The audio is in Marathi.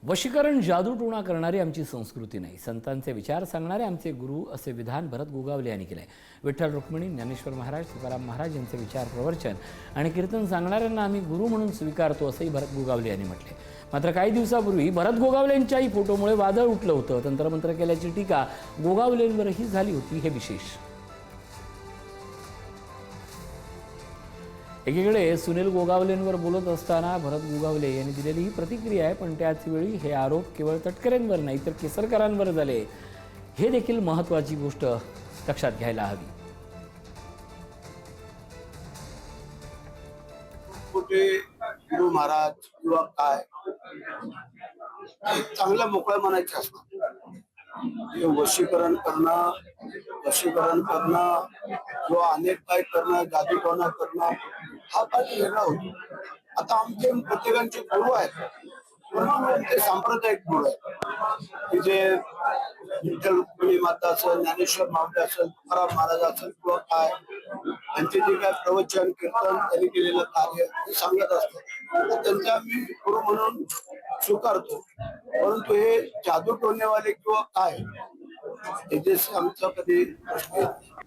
वशीकरण जादूटोणा करणारी आमची संस्कृती नाही, संतांचे विचार सांगणारे आमचे गुरु असे विधान भरत गोगावले यांनी केले. विठ्ठल रुक्मिणी, ज्ञानेश्वर महाराज, तुकाराम महाराज यांचे विचार प्रवचन आणि कीर्तन सांगणाऱ्यांना आम्ही गुरु म्हणून स्वीकारतो असंही भरत गोगावले यांनी म्हटले. मात्र काही दिवसापूर्वी भरत गोगावलेंच्याही फोटोमुळे वादळ उठलं होतं. तंत्रमंत्र केल्याची टीका गोगावलेंवरही झाली होती. हे विशेष. एकीकडे सुनील गोगावलेंवर बोलत असताना भरत गोगावले यांनी दिलेली ही प्रतिक्रिया आहे, पण त्याच वेळी हे आरोप केवळ तटकरेंवर नाही तर केसरकरांवर झाले, हे देखील महत्त्वाची गोष्ट लक्षात घ्यायला हवी. गुरु महाराज किंवा काय चांगल्या मोकळ्या मनाचे असतात. वशीकरण करणं किंवा अनेक काय करणं, जादूटोणा करणं हा काही वेगळा होतो. आता आमचे प्रत्येकांचे गुरु आहेत, म्हणून ते सांप्रदायिक गुरु आहेत की जे विठ्ठल रुक्मिणी माता असेल, ज्ञानेश्वर माऊली असेल, तुकाराम महाराज असेल किंवा काय त्यांचे जे काय प्रवचन कीर्तन त्यांनी केलेलं कार्य ते सांगत असतात, त्यांचे आम्ही गुरु म्हणून स्वीकारतो. परंतु हे जादू टोणेवाले किंवा काय याच्याशी आमचा कधी प्रश्न येत नाही.